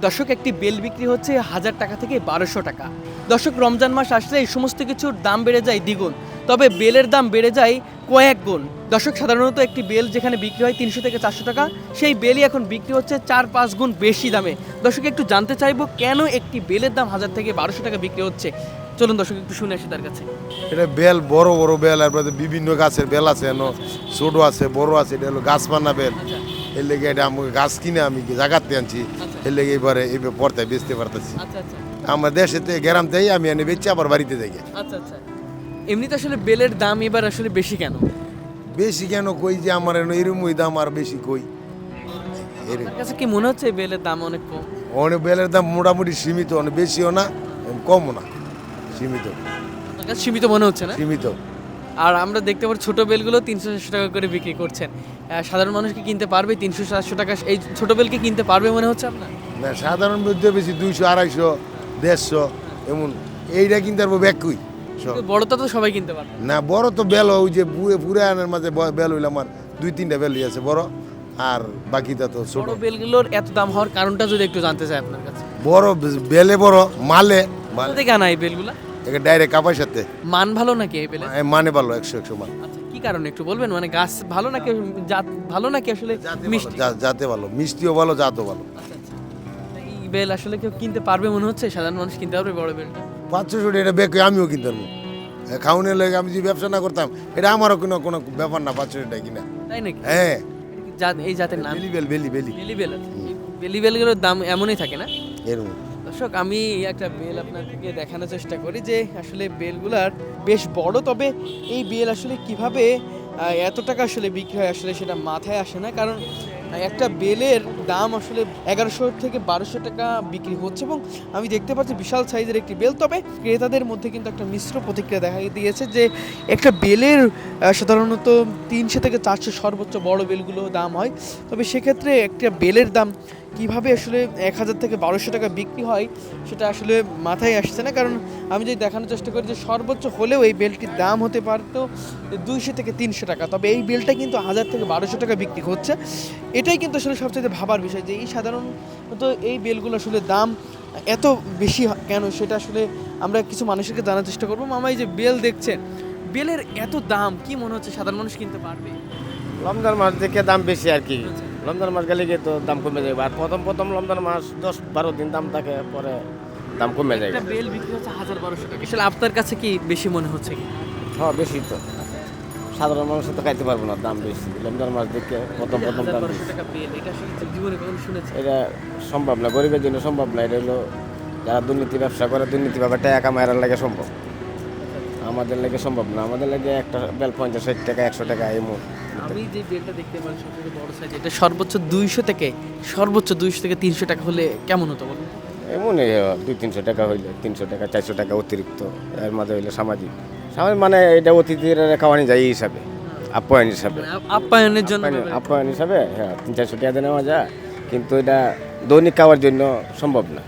দর্শক একটি বেল বিক্রি হচ্ছে 1000 টাকা থেকে 1200 টাকা। দর্শক রমজান মাস আসলে এই সমস্ত কিছুর দাম বেড়ে যায় দ্বিগুণ, তবে বেলের দাম বেড়ে যায় কয়েক গুণ। দর্শক সাধারণত একটি বেল যেখানে বিক্রি হয় 300 থেকে 400 টাকা, সেই বেলই এখন বিক্রি হচ্ছে 4-5 গুণ বেশি দামে। দর্শক একটু জানতে চাইবো কেন একটি বেলের দাম 1000 থেকে 1200 টাকা বিক্রি হচ্ছে। চলুন দর্শক একটু শুনে আসি তার কাছে। এটা বেল বড় বড় বেল, আর বিভিন্ন গাছের বেল আছে, ছোট আছে বড় আছে। এটা হলো গাছপানা বেল। এর লেগে এটা আমি গাছ কিনে আমি জাগাতে আনছি। এর লেগে এবারে পর্তায় বেচতে পারতেছি। আচ্ছা আচ্ছা আমার দেশেতে গ্রাম থেকে আমি এনে বেচছি, আবার বাড়িতে যাই। আচ্ছা আচ্ছা এমনিতে আসলে বেলের দাম এবার আসলে বেশি কেন? বেশি কেন কই যে আমার এরম ওই দাম আর বেশি কই। আপনার কাছে কি মনে হচ্ছে বেলের দাম অনেক কম? অনেক বেলের দাম মোটামুটি সীমিত, অনেক বেশিও না কমও না, সীমিত। আপনার কাছে সীমিত মনে হচ্ছে না? সীমিত। আর আমরা দেখতে পাচ্ছি ছোট বেলগুলো 300-400 টাকা করে বিক্রি করছেন। সাধারণ মানুষ কি কিনতে পারবে 300-400 টাকা এই ছোট বেলকে কিনতে পারবে মনে হচ্ছে আপনার? না, সাধারণ মধ্যে বেশি 200, 250, 150 এমন। এইটা কিনতে পারবো ব্যাকুই সব। বড়টা তো সবাই কিনতে পারবে না, বড় তো বেল ওই যে পুরে আনার মাঝে বেল হইলে আমার 2-3টা বেলই আছে বড়, আর বাকিটা তো ছোট। বড় বেলগুলোর এত দাম হওয়ার কারণটা যদি একটু জানতে চাই আপনার কাছে। বড় বেলে বড় মালে কোথা থেকে আনা এই বেলগুলা? এটা ডাইরেক্ট কাপার সাথে মান ভালো নাকি এই বেলের? মানে ভালো 100 মান। আচ্ছা কি কারণে একটু বলবেন? মানে গাছ ভালো নাকি জাত ভালো নাকি আসলে মিষ্টি? যাতে ভালো, মিষ্টিও ভালো, জাতও ভালো। আচ্ছা আচ্ছা এই বেল আসলে কেউ কিনতে পারবে মনে হচ্ছে? সাধারণ মানুষ কিনতে পারবে বড় বেলটা? 500 এটা বেকে আমিও কিনতে পারবো। খাওয়ানোর লাগে আমি যদি ব্যবসা না করতাম, এটা আমারও কোনো ব্যাপার না 500 কিনা। তাই নাকি? হ্যাঁ, এই জাতের নাম বেলি বেল, বেলি বেলি বেল। এই বেলি বেলগুলোর দাম এমনই থাকে না? এরকম। দর্শক আমি একটা বেল আপনাদেরকে দেখানোর চেষ্টা করি যে আসলে বেলগুলার বেশ বড়, তবে এই বেল আসলে কিভাবে এত টাকা আসলে বিক্রি হয় আসলে সেটা মাথায় আসে না। কারণ একটা বেলের দাম আসলে 1100 থেকে 1200 টাকা বিক্রি হচ্ছে এবং আমি দেখতে পাচ্ছি বিশাল সাইজের একটি বেল। তবে ক্রেতাদের মধ্যে কিন্তু একটা মিশ্র প্রতিক্রিয়া দেখা দিয়েছে যে একটা বেলের সাধারণত 300 থেকে 400 সর্বোচ্চ বড় বেলগুলো দাম হয়, তবে সেক্ষেত্রে একটা বেলের দাম কিভাবে আসলে 1000 থেকে 1200 টাকা বিক্রি হয় সেটা আসলে মাথায় আসছে না। কারণ আমি যদি দেখানোর চেষ্টা করি যে সর্বোচ্চ হলেও এই বেলটির দাম হতে পারতো 200 থেকে 300 টাকা, তবে এই বেলটা কিন্তু 1000 থেকে 1200 টাকা বিক্রি হচ্ছে। এটাই কিন্তু আসলে সবচেয়ে ভাবার বিষয় যে এই সাধারণত এই বেলগুলো আসলে দাম এত বেশি কেন, সেটা আসলে আমরা কিছু মানুষকে জানার চেষ্টা করবো। মামা এই যে বেল দেখছেন, বেলের এত দাম কি মনে হচ্ছে সাধারণ মানুষ কিনতে পারবে? রমজান মাস দেখে দাম বেশি আর কি। রমজান মাস গেলে গিয়ে তো দাম কমে যাবে, আর প্রথম রমজান মাস 10-12 দিন দাম থাকে, পরে দাম কমে যাবে। একটা বেল বিক্রি হচ্ছে 1000-1200 টাকা, আসলে আপনার কাছে কি বেশি মনে হচ্ছে কি? হ্যাঁ বেশি তো, সাধারণ মানুষ তো খাইতে পারবো না, দাম বেশি। রমজান মাস দেখে প্রথম দাম 1000-1200 টাকা বেল, এটা আসলে জীবনে কখনো শুনেছেন? এটা সম্ভব না, গরিবের জন্য সম্ভব না। এটা হলো যারা দুর্নীতি ব্যবসা করে, দুর্নীতি ভাবে টাকা কামাইয়ের লাগে সম্ভব, আমাদের লাগে সম্ভব না। আমাদের লাগে একটা বেল 50-60 টাকা, 100 টাকা এমন। আমি যে বেলটা দেখতে পারি সবচেয়ে বড় সাইজ, এটা সর্বোচ্চ 200 থেকে 300 টাকা হলে কেমন হতো বলুন? এমনই 200-300 টাকা হইলে, 300 টাকা 400 টাকা অতিরিক্ত। এর মাঝে হইলে সামাজিক মানে এটা অতিথির খাওয়ানি যায় এই হিসাবে, আপ্যায়ন হিসাবে। মানে আপ্যায়নের জন্য আপ্যায়ন হিসাবে হ্যাঁ 300-400 টাকা দিয়ে নেওয়া যায়, কিন্তু এটা দৈনিক খাওয়ার জন্য সম্ভব না।